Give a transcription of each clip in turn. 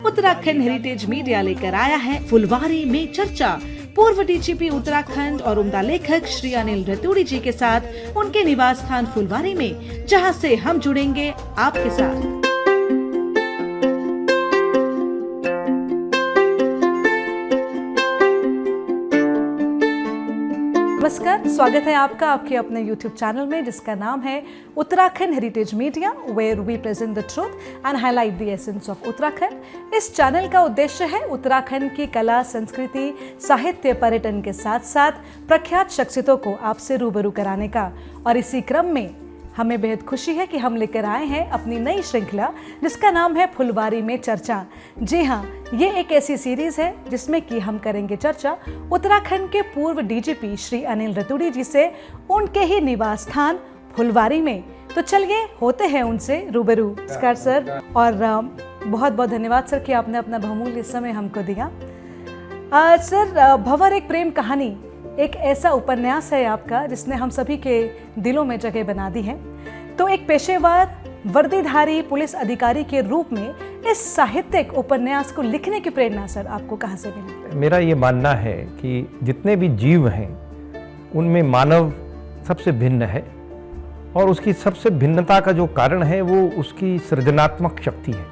Uttarakhand heritage media लेकर आया है फुलवारी में चर्चा। पूर्व डीजीपी उत्तराखंड और उम्दा लेखक श्री अनिल रतूड़ी जी के साथ उनके निवास स्थान फुलवारी में, जहां से हम जुड़ेंगे आपके साथ। नमस्कार, स्वागत है आपका आपके अपने YouTube चैनल में जिसका नाम है Uttarakhand heritage media, where we present the truth and highlight the essence of Uttarakhand. इस चैनल का उद्देश्य है उत्तराखंड की कला, संस्कृति, साहित्य, पर्यटन के साथ साथ प्रख्यात शख्सियतों को आपसे रूबरू कराने का। और इसी क्रम में हमें बेहद खुशी है कि हम लेकर आए हैं अपनी नई श्रृंखला जिसका नाम है फुलवारी में चर्चा। जी हाँ, ये एक ऐसी सीरीज है जिसमें कि हम करेंगे चर्चा उत्तराखंड के पूर्व डीजीपी श्री अनिल रतूड़ी जी से, उनके ही निवास स्थान फुलवारी में। तो चलिए होते हैं उनसे रूबरू। नमस्कार सर, और बहुत बहुत धन्यवाद सर कि आपने अपना बहुमूल्य समय हमको दिया। सर, भंवर एक प्रेम कहानी एक ऐसा उपन्यास है आपका जिसने हम सभी के दिलों में जगह बना दी है। तो एक पेशेवर वर्दीधारी पुलिस अधिकारी के रूप में इस साहित्यिक उपन्यास को लिखने की प्रेरणा सर आपको कहाँ से मिली? मेरा ये मानना है कि जितने भी जीव हैं उनमें मानव सबसे भिन्न है, और उसकी सबसे भिन्नता का जो कारण है वो उसकी सृजनात्मक शक्ति है।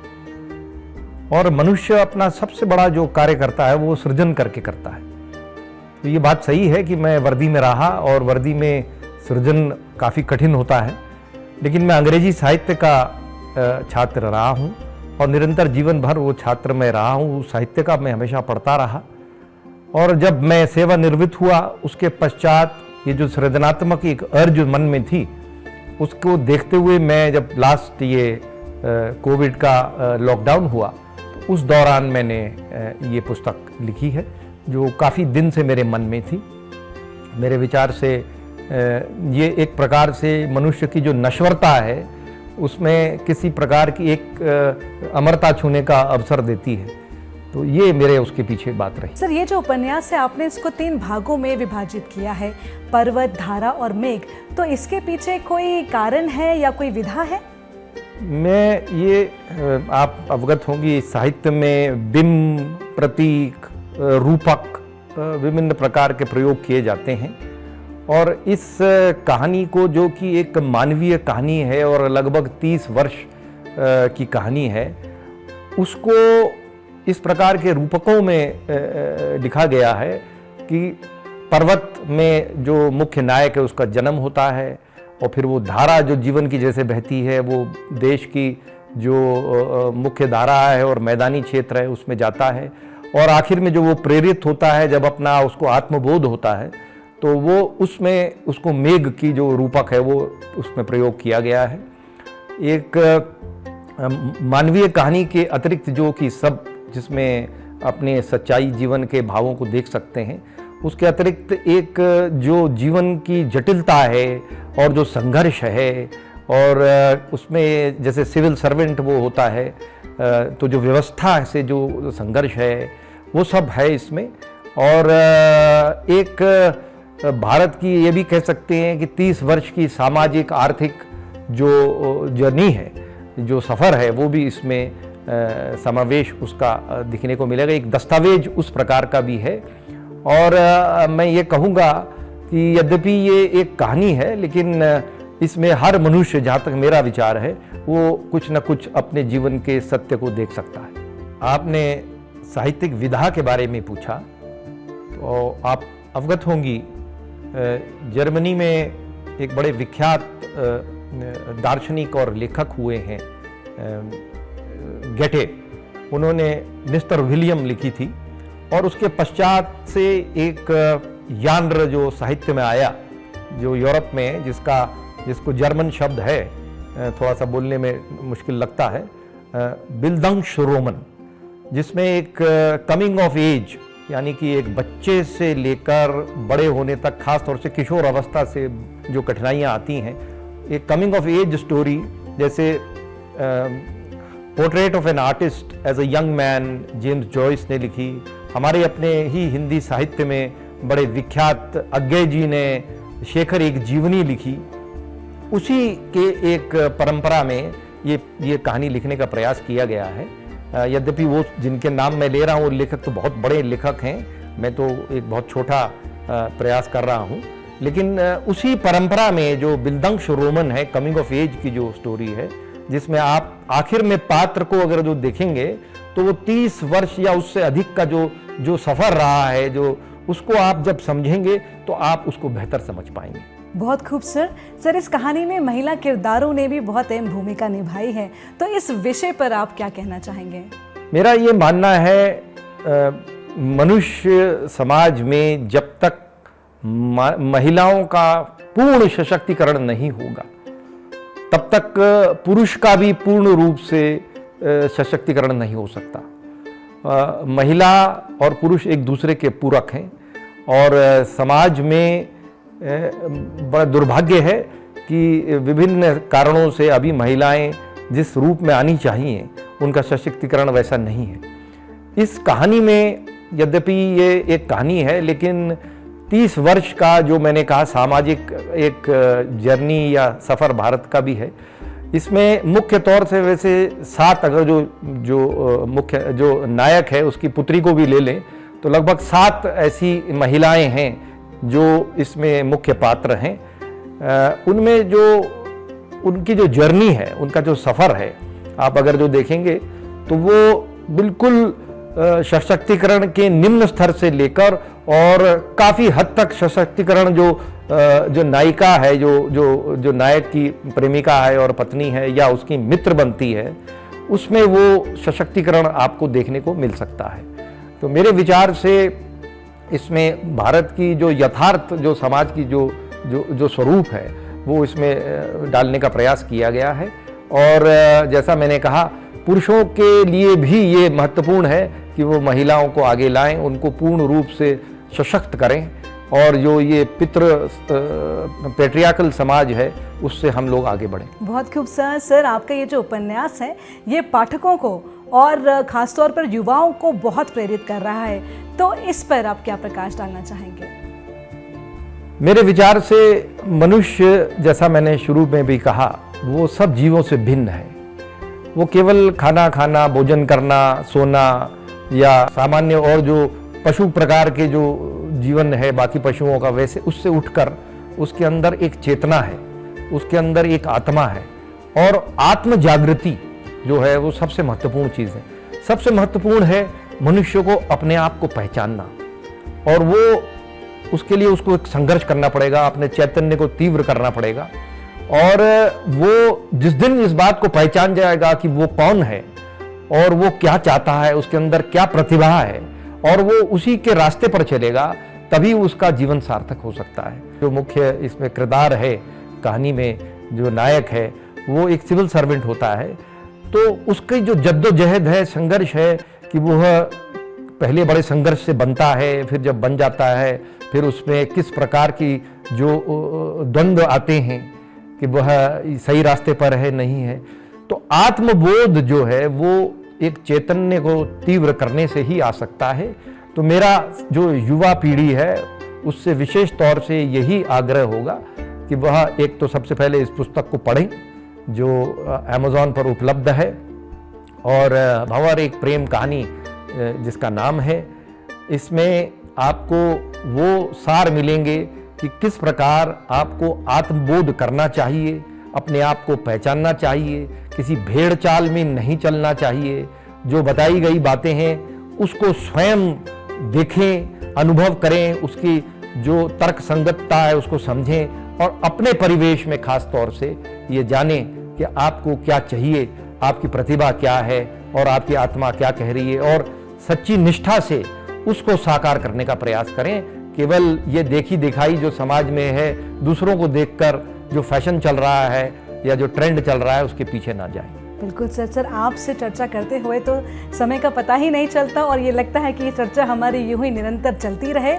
और मनुष्य अपना सबसे बड़ा जो कार्य करता है वो सृजन करके करता है। तो ये बात सही है कि मैं वर्दी में रहा और वर्दी में सृजन काफ़ी कठिन होता है, लेकिन मैं अंग्रेजी साहित्य का छात्र रहा हूँ और निरंतर जीवन भर वो छात्र में रहा हूँ। साहित्य का मैं हमेशा पढ़ता रहा, और जब मैं सेवानिवृत्त हुआ उसके पश्चात ये जो सृजनात्मक एक अर्ज मन में थी उसको देखते हुए मैं जब लास्ट ये कोविड का लॉकडाउन हुआ तो उस दौरान मैंने ये पुस्तक लिखी है जो काफ़ी दिन से मेरे मन में थी। मेरे विचार से ये एक प्रकार से मनुष्य की जो नश्वरता है उसमें किसी प्रकार की एक अमरता छूने का अवसर देती है। तो ये मेरे उसके पीछे बात रही। सर, ये जो उपन्यास है आपने इसको 3 भागों में विभाजित किया है, पर्वत, धारा और मेघ। तो इसके पीछे कोई कारण है या कोई विधा है? मैं ये आप अवगत होंगी, साहित्य में बिंब, प्रतीक, रूपक विभिन्न प्रकार के प्रयोग किए जाते हैं, और इस कहानी को जो कि एक मानवीय कहानी है और लगभग 30 वर्ष की कहानी है उसको इस प्रकार के रूपकों में लिखा गया है कि पर्वत में जो मुख्य नायक है उसका जन्म होता है, और फिर वो धारा जो जीवन की जैसे बहती है वो देश की जो मुख्य धारा है और मैदानी क्षेत्र है उसमें जाता है, और आखिर में जो वो प्रेरित होता है जब अपना उसको आत्मबोध होता है तो वो उसमें उसको मेघ की जो रूपक है वो उसमें प्रयोग किया गया है। एक मानवीय कहानी के अतिरिक्त जो कि सब जिसमें अपने सच्चाई जीवन के भावों को देख सकते हैं, उसके अतिरिक्त एक जो जीवन की जटिलता है और जो संघर्ष है, और उसमें जैसे सिविल सर्वेंट वो होता है तो जो व्यवस्था से जो संघर्ष है वो सब है इसमें। और एक भारत की ये भी कह सकते हैं कि 30 वर्ष की सामाजिक आर्थिक जो जर्नी है, जो सफ़र है, वो भी इसमें समावेश उसका दिखने को मिलेगा। एक दस्तावेज उस प्रकार का भी है। और मैं ये कहूँगा कि यद्यपि ये एक कहानी है लेकिन इसमें हर मनुष्य, जहाँ तक मेरा विचार है, वो कुछ न कुछ अपने जीवन के सत्य को देख सकता है। आपने साहित्यिक विधा के बारे में पूछा, तो आप अवगत होंगी जर्मनी में एक बड़े विख्यात दार्शनिक और लेखक हुए हैं गेटे। उन्होंने मिस्टर विलियम लिखी थी, और उसके पश्चात से एक यान्र जो साहित्य में आया जो यूरोप में, जिसको जर्मन शब्द है, थोड़ा सा बोलने में मुश्किल लगता है, बिल्डंगशरोमन, जिसमें एक कमिंग ऑफ एज यानी कि एक बच्चे से लेकर बड़े होने तक, खास तौर से किशोर अवस्था से जो कठिनाइयाँ आती हैं, एक कमिंग ऑफ एज स्टोरी, जैसे portrait of an artist as a young man James Joyce ने लिखी। हमारे अपने ही हिंदी साहित्य में बड़े विख्यात अज्ञे जी ने शेखर एक जीवनी लिखी। उसी के एक परंपरा में ये कहानी लिखने का प्रयास किया गया है। यद्यपि वो जिनके नाम मैं ले रहा हूँ वो लेखक तो बहुत बड़े लेखक हैं, मैं तो एक बहुत छोटा प्रयास कर रहा हूँ, लेकिन उसी परंपरा में जो बिल्दंश रोमन है, कमिंग ऑफ एज की जो स्टोरी है, जिसमें आप आखिर में पात्र को अगर जो देखेंगे तो वो 30 वर्ष या उससे अधिक का जो सफर रहा है, जो उसको आप जब समझेंगे तो आप उसको बेहतर समझ पाएंगे। बहुत खूब सर, इस कहानी में महिला किरदारों ने भी बहुत अहम भूमिका निभाई है, तो इस विषय पर आप क्या कहना चाहेंगे? मेरा ये मानना है, मनुष्य समाज में जब तक महिलाओं का पूर्ण सशक्तिकरण नहीं होगा तब तक पुरुष का भी पूर्ण रूप से सशक्तिकरण नहीं हो सकता। महिला और पुरुष एक दूसरे के पूरक हैं और समाज में बड़ा दुर्भाग्य है कि विभिन्न कारणों से अभी महिलाएं जिस रूप में आनी चाहिए उनका सशक्तिकरण वैसा नहीं है। इस कहानी में यद्यपि ये एक कहानी है, लेकिन 30 वर्ष का जो मैंने कहा सामाजिक एक जर्नी या सफ़र भारत का भी है। इसमें मुख्य तौर से वैसे 7 अगर जो नायक है उसकी पुत्री को भी ले लें तो लगभग 7 ऐसी महिलाएं हैं जो इसमें मुख्य पात्र हैं। उनमें जो उनकी जो जर्नी है, उनका जो सफ़र है, आप अगर जो देखेंगे तो वो बिल्कुल सशक्तिकरण के निम्न स्तर से लेकर और काफ़ी हद तक सशक्तिकरण जो नायिका है, जो नायक की प्रेमिका है और पत्नी है या उसकी मित्र बनती है, उसमें वो सशक्तिकरण आपको देखने को मिल सकता है। तो मेरे विचार से इसमें भारत की जो यथार्थ जो समाज की जो स्वरूप है वो इसमें डालने का प्रयास किया गया है। और जैसा मैंने कहा, पुरुषों के लिए भी ये महत्वपूर्ण है कि वो महिलाओं को आगे लाएं, उनको पूर्ण रूप से सशक्त करें और जो ये पैट्रियार्कल समाज है उससे हम लोग आगे बढ़ें। बहुत खूब सर, आपका ये जो उपन्यास है ये पाठकों को और ख़ासतौर पर युवाओं को बहुत प्रेरित कर रहा है, तो इस पर आप क्या प्रकाश डालना चाहेंगे? मेरे विचार से मनुष्य, जैसा मैंने शुरू में भी कहा, वो सब जीवों से भिन्न है। वो केवल खाना खाना, भोजन करना, सोना या सामान्य और जो पशु प्रकार के जो जीवन है बाकी पशुओं का, वैसे उससे उठकर उसके अंदर एक चेतना है, उसके अंदर एक आत्मा है और आत्म जागृति जो है वो सबसे महत्वपूर्ण चीज़ है। सबसे महत्वपूर्ण है मनुष्य को अपने आप को पहचानना, और वो उसके लिए उसको एक संघर्ष करना पड़ेगा, अपने चैतन्य को तीव्र करना पड़ेगा। और वो जिस दिन इस बात को पहचान जाएगा कि वो कौन है और वो क्या चाहता है, उसके अंदर क्या प्रतिभा है, और वो उसी के रास्ते पर चलेगा, तभी उसका जीवन सार्थक हो सकता है। जो मुख्य इसमें किरदार है कहानी में, जो नायक है, वो एक सिविल सर्वेंट होता है, तो उसकी जो जद्दोजहद है, संघर्ष है कि वह पहले बड़े संघर्ष से बनता है, फिर जब बन जाता है फिर उसमें किस प्रकार की जो द्वंद्व आते हैं कि वह सही रास्ते पर है नहीं है। तो आत्मबोध जो है वो एक चैतन्य को तीव्र करने से ही आ सकता है। तो मेरा जो युवा पीढ़ी है उससे विशेष तौर से यही आग्रह होगा कि वह एक तो सबसे पहले इस पुस्तक को पढ़ें जो अमेज़ॉन पर उपलब्ध है, और भंवर एक प्रेम कहानी जिसका नाम है। इसमें आपको वो सार मिलेंगे कि किस प्रकार आपको आत्मबोध करना चाहिए, अपने आप को पहचानना चाहिए, किसी भेड़ चाल में नहीं चलना चाहिए। जो बताई गई बातें हैं उसको स्वयं देखें, अनुभव करें, उसकी जो तर्क संगतता है उसको समझें, और अपने परिवेश में खास तौर से ये जानें कि आपको क्या चाहिए, आपकी प्रतिभा क्या है और आपकी आत्मा क्या कह रही है, और सच्ची निष्ठा से उसको साकार करने का प्रयास करें। केवल ये देखी दिखाई जो समाज में है, दूसरों को देखकर जो फैशन चल रहा है या जो ट्रेंड चल रहा है उसके पीछे ना जाएं। बिल्कुल सर, आपसे चर्चा करते हुए तो समय का पता ही नहीं चलता, और ये लगता है कि ये चर्चा हमारी यूं ही निरंतर चलती रहे।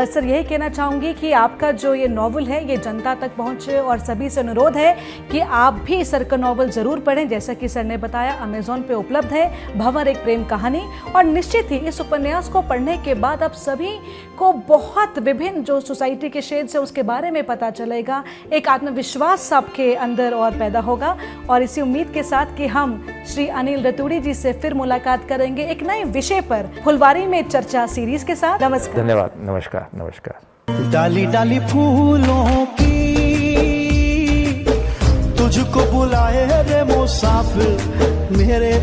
सर, यही कहना चाहूँगी कि आपका जो ये नॉवल है ये जनता तक पहुँचे, और सभी से अनुरोध है कि आप भी सर का नॉवल ज़रूर पढ़ें। जैसा कि सर ने बताया, अमेज़ॉन पे उपलब्ध है भंवर एक प्रेम कहानी, और निश्चित ही इस उपन्यास को पढ़ने के बाद आप सभी को बहुत विभिन्न जो सोसाइटी के शेड्स है उसके बारे में पता चलेगा, एक आत्मविश्वास आपके अंदर और पैदा होगा। और इसी उम्मीद के साथ साथ कि हम श्री अनिल रतूड़ी जी से फिर मुलाकात करेंगे एक नए विषय पर फुलवारी में चर्चा सीरीज के साथ। नमस्कार। धन्यवाद। नमस्कार। नमस्कार। डाली डाली फूलों की तुझको बुलाए रे मुसाफिर मेरे